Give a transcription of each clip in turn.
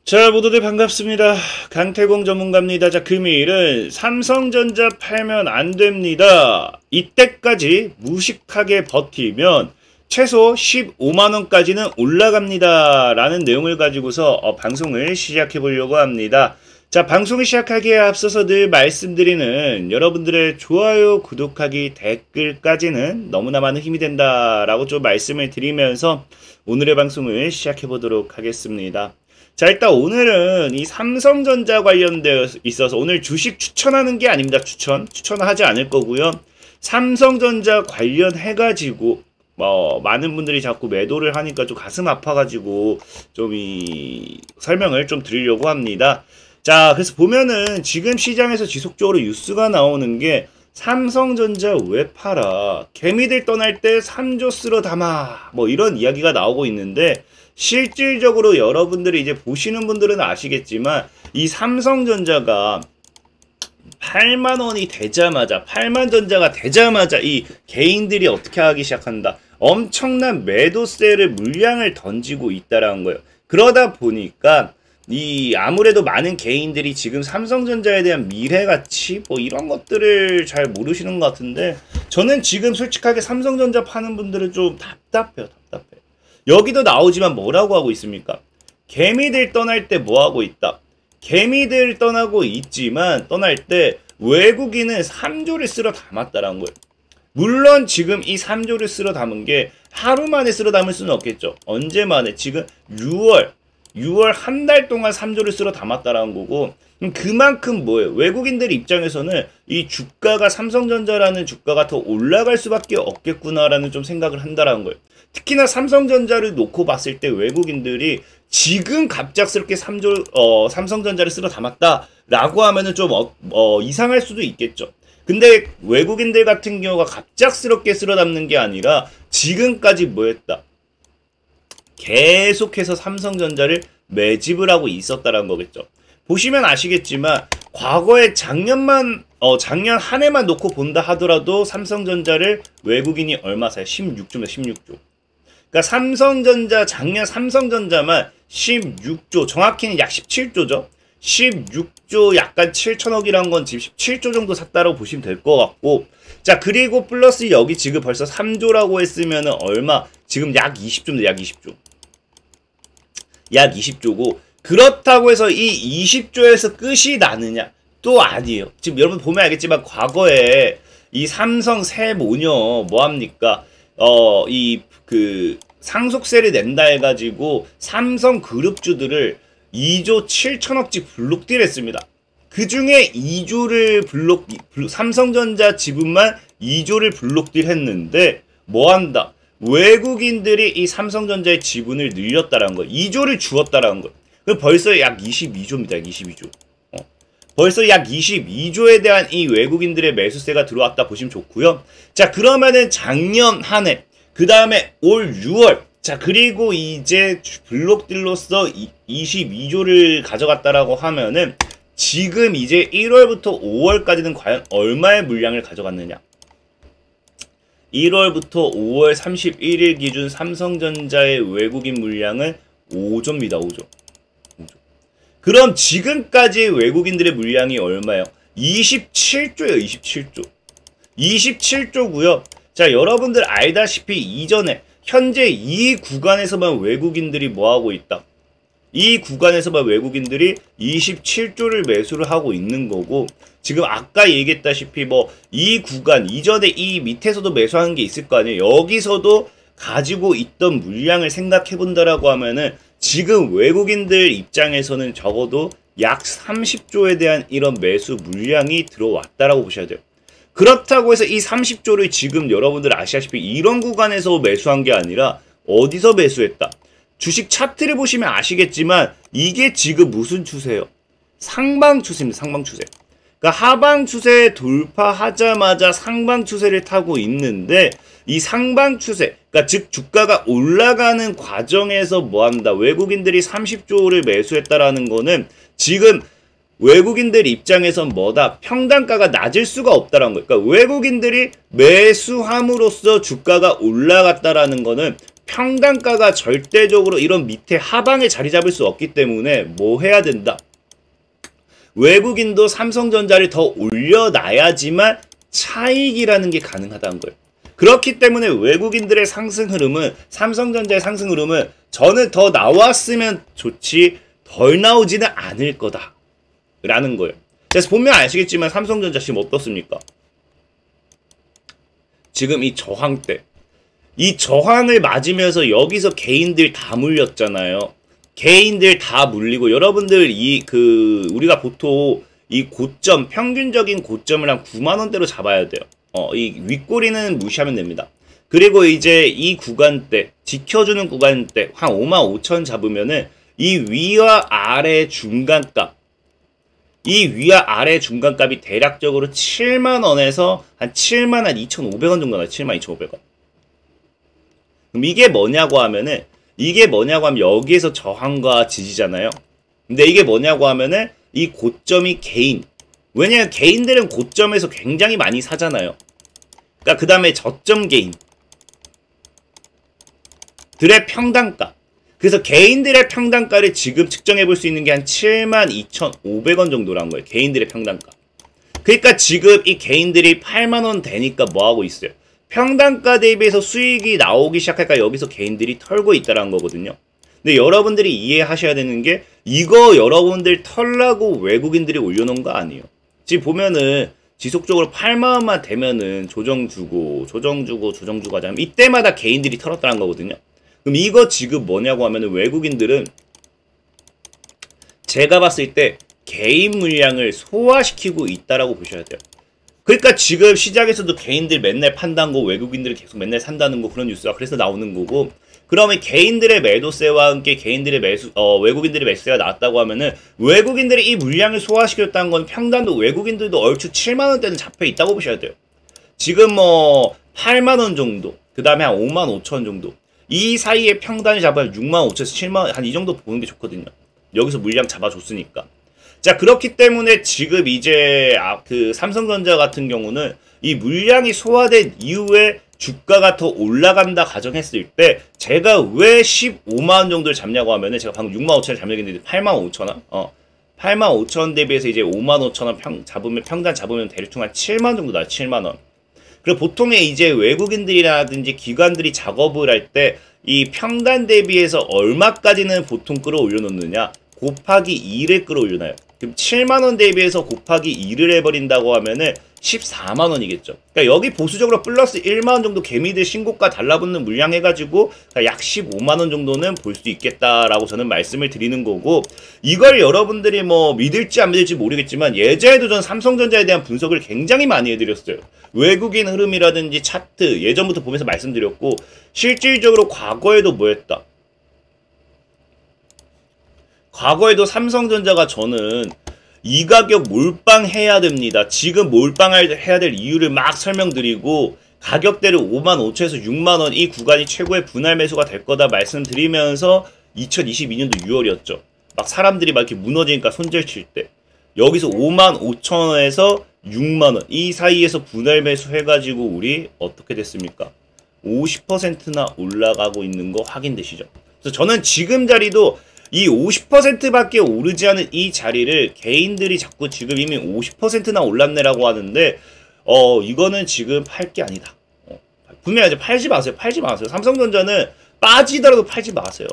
자, 모두들 반갑습니다. 강태공 전문가입니다. 자, 금일은 삼성전자 팔면 안 됩니다. 이때까지 무식하게 버티면 최소 15만원까지는 올라갑니다. 라는 내용을 가지고서 방송을 시작해 보려고 합니다. 자, 방송을 시작하기에 앞서서 늘 말씀드리는 여러분들의 좋아요, 구독하기, 댓글까지는 너무나 많은 힘이 된다라고 좀 말씀을 드리면서 오늘의 방송을 시작해 보도록 하겠습니다. 자, 일단 오늘은 이 삼성전자 관련되어 있어서 오늘 주식 추천하는 게 아닙니다. 추천은 하지 않을 거고요. 삼성전자 관련해가지고 많은 분들이 자꾸 매도를 하니까 좀 가슴 아파가지고 좀 이 설명을 좀 드리려고 합니다. 자, 그래서 보면은 지금 시장에서 지속적으로 뉴스가 나오는 게 삼성전자 왜 팔아? 개미들 떠날 때 3조 쓸어 담아. 이런 이야기가 나오고 있는데 실질적으로 여러분들이 이제 보시는 분들은 아시겠지만 이 삼성전자가 8만원이 되자마자 8만전자가 되자마자 이 개인들이 어떻게 하기 시작한다. 엄청난 매도세를 물량을 던지고 있다라는 거예요. 그러다 보니까 아무래도 많은 개인들이 지금 삼성전자에 대한 미래가치 이런 것들을 잘 모르시는 것 같은데 저는 지금 솔직하게 삼성전자 파는 분들은 좀 답답해요. 여기도 나오지만 뭐라고 하고 있습니까? 개미들 떠날 때 뭐 하고 있다? 개미들 떠나고 있지만 떠날 때 외국인은 3조를 쓸어 담았다라는 거예요. 물론 지금 이 3조를 쓸어 담은 게 하루 만에 쓸어 담을 수는 없겠죠. 언제 만에? 지금 6월 한 달 동안 3조를 쓸어 담았다라는 거고 그만큼 뭐예요? 외국인들 입장에서는 이 주가가 삼성전자라는 주가가 더 올라갈 수밖에 없겠구나라는 좀 생각을 한다라는 거예요. 특히나 삼성전자를 놓고 봤을 때 외국인들이 지금 갑작스럽게 삼성전자를 쓸어 담았다라고 하면은 좀 이상할 수도 있겠죠. 근데 외국인들 같은 경우가 갑작스럽게 쓸어 담는 게 아니라 지금까지 뭐 했다? 계속해서 삼성전자를 매집을 하고 있었다라는 거겠죠. 보시면 아시겠지만 과거에 작년 한 해만 놓고 본다 하더라도 삼성전자를 외국인이 얼마 사요? 16조입니다. 16조. 그러니까 작년 삼성전자만 16조, 정확히는 약 17조죠. 16조 약간 7천억이란 건 지금 17조 정도 샀다라고 보시면 될 것 같고, 자, 그리고 플러스 여기 지금 벌써 3조라고 했으면은 얼마? 지금 약 20조인데, 약 20조. 약 20조고, 그렇다고 해서 이 20조에서 끝이 나느냐? 또 아니에요. 지금 여러분 보면 알겠지만, 과거에 이 삼성 새 모녀, 뭐합니까? 상속세를 낸다 해가지고, 삼성 그룹주들을 2조 7천억씩 블록딜 했습니다. 그 중에 2조를 삼성전자 지분만 2조를 블록딜 했는데, 뭐한다? 외국인들이 이 삼성전자의 지분을 늘렸다라는 거예요. 2조를 주었다라는 거예요. 그럼 벌써 약 22조입니다. 약 22조. 벌써 약 22조에 대한 이 외국인들의 매수세가 들어왔다 보시면 좋고요. 자, 그러면은 작년 한 해, 그 다음에 올 6월, 자, 그리고 이제 블록딜로서 22조를 가져갔다라고 하면은 지금 이제 1월부터 5월까지는 과연 얼마의 물량을 가져갔느냐? 1월부터 5월 31일 기준 삼성전자의 외국인 물량은 5조입니다. 5조. 그럼 지금까지 외국인들의 물량이 얼마예요? 27조예요. 27조. 27조고요. 자, 여러분들 알다시피 이전에 현재 이 구간에서만 외국인들이 뭐하고 있다? 이 구간에서만 외국인들이 27조를 매수를 하고 있는 거고, 지금 아까 얘기했다시피 이 구간 이전에 이 밑에서도 매수하는 게 있을 거 아니에요. 여기서도 가지고 있던 물량을 생각해 본다라고 하면은 지금 외국인들 입장에서는 적어도 약 30조에 대한 이런 매수 물량이 들어왔다라고 보셔야 돼요. 그렇다고 해서 이 30조를 지금 여러분들 아시다시피 이런 구간에서 매수한 게 아니라 어디서 매수했다? 주식 차트를 보시면 아시겠지만 이게 지금 무슨 추세예요? 상방 추세입니다. 상방 추세. 그러니까 하방 추세 돌파하자마자 상방 추세를 타고 있는데 이 상방 추세, 그러니까 즉 주가가 올라가는 과정에서 뭐한다? 외국인들이 30조를 매수했다라는 거는 지금 외국인들 입장에선 뭐다? 평단가가 낮을 수가 없다라는 거예요. 그러니까 외국인들이 매수함으로써 주가가 올라갔다라는 거는 평단가가 절대적으로 이런 밑에 하방에 자리 잡을 수 없기 때문에 뭐 해야 된다? 외국인도 삼성전자를 더 올려놔야지만 차익이라는 게 가능하다는 거예요. 그렇기 때문에 외국인들의 상승 흐름은, 삼성전자의 상승 흐름은 저는 더 나왔으면 좋지 덜 나오지는 않을 거다 라는 거예요. 그래서 보면 아시겠지만 삼성전자 지금 어떻습니까? 지금 이 저항 때, 이 저항을 맞으면서 여기서 개인들 다 물렸잖아요. 개인들 다 물리고, 여러분들 우리가 보통 이 고점, 평균적인 고점을 한 9만원대로 잡아야 돼요. 이 윗꼬리는 무시하면 됩니다. 그리고 이제 이 구간대, 지켜주는 구간대 한 55,000 잡으면은 이 위와 아래 중간값, 이 위와 아래 중간값이 대략적으로 7만원에서 한 7만 2,500원 정도 나와요. 7만 2,500원. 그럼 이게 뭐냐고 하면은, 여기에서 저항과 지지잖아요. 근데 이게 뭐냐고 하면은 이 고점이 개인. 왜냐면 개인들은 고점에서 굉장히 많이 사잖아요. 그러니까 그 다음에 저점 개인 들의 평단가. 그래서 개인들의 평단가를 지금 측정해 볼 수 있는 게 한 72,500원 정도란 거예요. 개인들의 평단가. 그러니까 지금 이 개인들이 8만원 되니까 뭐 하고 있어요? 평단가 대비해서 수익이 나오기 시작할까 여기서 개인들이 털고 있다는 거거든요. 근데 여러분들이 이해하셔야 되는 게, 이거 여러분들 털라고 외국인들이 올려놓은 거 아니에요. 지금 보면은 지속적으로 8만원만 되면은 조정 주고 하자면 이때마다 개인들이 털었다는 거거든요. 그럼 이거 지금 뭐냐고 하면은 외국인들은 제가 봤을 때 개인 물량을 소화시키고 있다라고 보셔야 돼요. 그러니까 지금 시장에서도 개인들 맨날 판다는 거, 외국인들이 계속 맨날 산다는 거, 그런 뉴스가 그래서 나오는 거고, 그러면 개인들의 매도세와 함께 개인들의 외국인들의 매수세가 나왔다고 하면은 외국인들이 이 물량을 소화시켰다는 건 평단도 외국인들도 얼추 7만원대는 잡혀 있다고 보셔야 돼요. 지금 뭐 8만원 정도, 그 다음에 한 55,000원 정도, 이 사이에 평단을 잡아야 65,000에서 7만원, 한 이 정도 보는 게 좋거든요. 여기서 물량 잡아줬으니까. 자, 그렇기 때문에 지금 이제 그 삼성전자 같은 경우는 이 물량이 소화된 이후에 주가가 더 올라간다 가정했을 때 제가 왜 15만원 정도를 잡냐고 하면은, 제가 방금 65,000원 잡냐고 했는데 85,000원? 85,000원 대비해서 이제 55,000원 평단 잡으면 대충 한 7만원 정도 나와요. 7만원. 그리고 보통의 이제 외국인들이라든지 기관들이 작업을 할 때 이 평단 대비해서 얼마까지는 보통 끌어올려 놓느냐, 곱하기 2를 끌어올려놔요. 그럼 7만원 대비해서 곱하기 2를 해버린다고 하면은 14만원이겠죠. 그러니까 여기 보수적으로 플러스 1만원 정도 개미들 신고가 달라붙는 물량 해가지고 약 15만원 정도는 볼 수 있겠다라고 저는 말씀을 드리는 거고, 이걸 여러분들이 뭐 믿을지 안 믿을지 모르겠지만 예전에도 전 삼성전자에 대한 분석을 굉장히 많이 해드렸어요. 외국인 흐름이라든지 차트 예전부터 보면서 말씀드렸고, 실질적으로 과거에도 뭐 했다? 과거에도 삼성전자가 저는 이 가격 몰빵해야 됩니다. 지금 몰빵해야 될 이유를 막 설명드리고, 가격대를 55,000에서 6만원 이 구간이 최고의 분할 매수가 될 거다 말씀드리면서 2022년도 6월이었죠. 막 사람들이 막 이렇게 무너지니까 손절 칠 때 여기서 55,000원에서 6만원 이 사이에서 분할 매수 해가지고 우리 어떻게 됐습니까? 50%나 올라가고 있는 거 확인되시죠? 그래서 저는 지금 자리도 이 50%밖에 오르지 않은 이 자리를 개인들이 자꾸 지금 이미 50%나 올랐네라고 하는데, 이거는 지금 팔 게 아니다. 분명히 이제 팔지 마세요. 팔지 마세요. 삼성전자는 빠지더라도 팔지 마세요.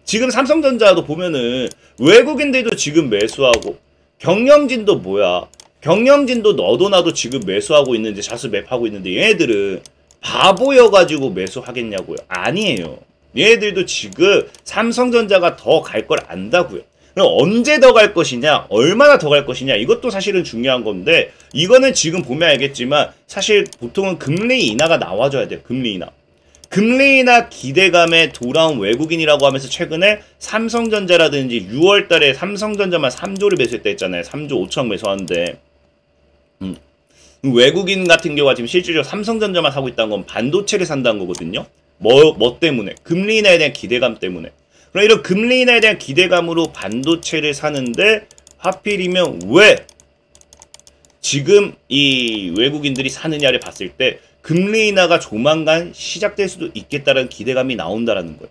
지금 삼성전자도 보면은 외국인들도 지금 매수하고, 경영진도 뭐야? 경영진도 너도 나도 지금 매수하고 있는데, 자수 매입하고 있는데 얘네들은 바보여가지고 매수하겠냐고요? 아니에요. 얘네들도 지금 삼성전자가 더 갈 걸 안다고요. 그럼 언제 더 갈 것이냐, 얼마나 더 갈 것이냐, 이것도 사실은 중요한 건데, 이거는 지금 보면 알겠지만 사실 보통은 금리 인하가 나와줘야 돼요. 금리 인하. 금리 인하 기대감에 돌아온 외국인이라고 하면서 최근에 삼성전자라든지 6월 달에 삼성전자만 3조를 매수했다 했잖아요. 3조 5천억 매수하는데, 외국인 같은 경우가 지금 실질적으로 삼성전자만 사고 있다는 건 반도체를 산다는 거거든요. 뭐 때문에? 금리 인하에 대한 기대감 때문에. 그럼 이런 금리 인하에 대한 기대감으로 반도체를 사는데, 하필이면 왜 지금 이 외국인들이 사느냐를 봤을 때 금리 인하가 조만간 시작될 수도 있겠다는 기대감이 나온다라는 거예요.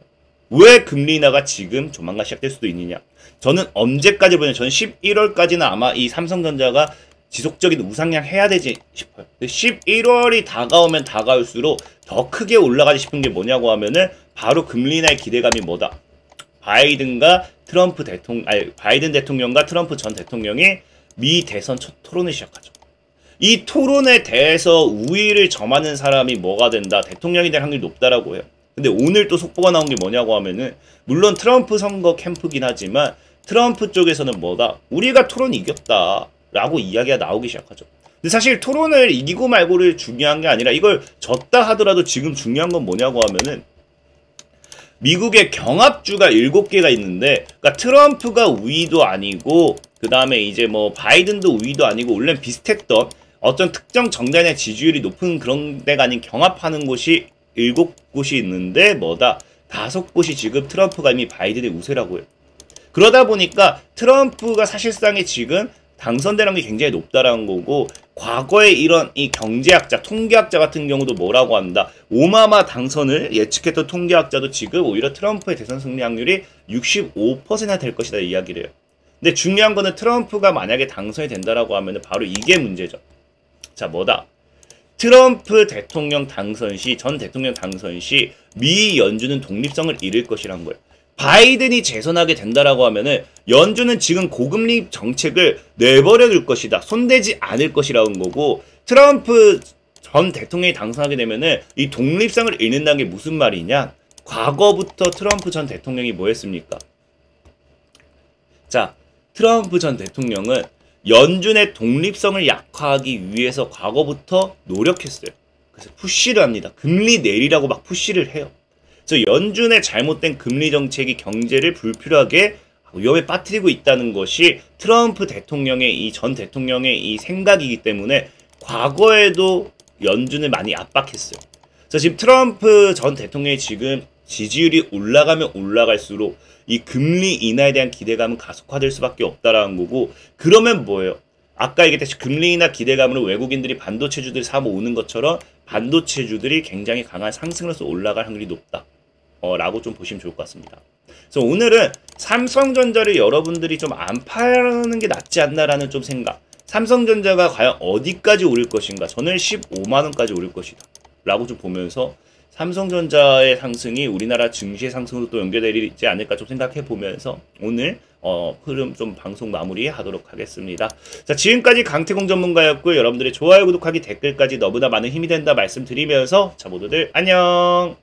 왜 금리 인하가 지금 조만간 시작될 수도 있느냐? 저는 언제까지 보냐? 저는 11월까지는 아마 이 삼성전자가 지속적인 우상향 해야 되지 싶어요. 11월이 다가오면 다가올수록 더 크게 올라가지 싶은 게 뭐냐고 하면은 바로 금리 인하의 기대감이 뭐다? 바이든 대통령과 트럼프 전 대통령이 미 대선 첫 토론을 시작하죠. 이 토론에 대해서 우위를 점하는 사람이 뭐가 된다? 대통령이 될 확률이 높다라고 해요. 근데 오늘 또 속보가 나온 게 뭐냐고 하면은 물론 트럼프 선거 캠프긴 하지만 트럼프 쪽에서는 뭐다? 우리가 토론 이겼다 라고 이야기가 나오기 시작하죠. 근데 사실 토론을 이기고 말고를 중요한 게 아니라 이걸 졌다 하더라도 지금 중요한 건 뭐냐고 하면은 미국의 경합주가 7개가 있는데, 그러니까 트럼프가 우위도 아니고, 그 다음에 이제 뭐 바이든도 우위도 아니고, 원래 비슷했던 어떤 특정 정당의 지지율이 높은 그런 데가 아닌 경합하는 곳이 7곳이 있는데, 뭐다? 5곳이 지금 트럼프가 이미 바이든의 우세라고 해요. 그러다 보니까 트럼프가 사실상에 지금 당선되는 게 굉장히 높다라는 거고, 과거에 이런 이 경제학자, 통계학자 같은 경우도 뭐라고 한다? 오바마 당선을 예측했던 통계학자도 지금 오히려 트럼프의 대선 승리 확률이 65%나 될 것이다 이야기를 해요. 근데 중요한 거는 트럼프가 만약에 당선이 된다라고 하면 바로 이게 문제죠. 자, 뭐다? 트럼프 대통령 당선 시, 전 대통령 당선 시 미 연준은 독립성을 잃을 것이란 거예요. 바이든이 재선하게 된다라고 하면은 연준은 지금 고금리 정책을 내버려 둘 것이다. 손대지 않을 것이라는 거고, 트럼프 전 대통령이 당선하게 되면은 이 독립성을 잃는다는 게 무슨 말이냐? 과거부터 트럼프 전 대통령이 뭐 했습니까? 자, 트럼프 전 대통령은 연준의 독립성을 약화하기 위해서 과거부터 노력했어요. 그래서 푸시를 합니다. 금리 내리라고 막 푸시를 해요. 그래서 연준의 잘못된 금리 정책이 경제를 불필요하게 위험에 빠뜨리고 있다는 것이 트럼프 대통령의 이 전 대통령의 이 생각이기 때문에 과거에도 연준을 많이 압박했어요. 그래서 지금 트럼프 전 대통령이 지금 지지율이 올라가면 올라갈수록 이 금리 인하에 대한 기대감은 가속화될 수밖에 없다라는 거고, 그러면 뭐예요? 아까 얘기했듯이 금리 인하 기대감으로 외국인들이 반도체주들 사 모으는 것처럼 반도체주들이 굉장히 강한 상승으로서 올라갈 확률이 높다. 라고 좀 보시면 좋을 것 같습니다. 그래서 오늘은 삼성전자를 여러분들이 좀 안 파는 게 낫지 않나라는 좀 생각. 삼성전자가 과연 어디까지 오를 것인가? 저는 15만원까지 오를 것이다 라고 좀 보면서 삼성전자의 상승이 우리나라 증시의 상승으로 또 연결되지 않을까 좀 생각해 보면서 오늘 흐름 좀 방송 마무리하도록 하겠습니다. 자, 지금까지 강태공 전문가였고요. 여러분들의 좋아요, 구독하기, 댓글까지 너무나 많은 힘이 된다 말씀드리면서 자, 모두들 안녕.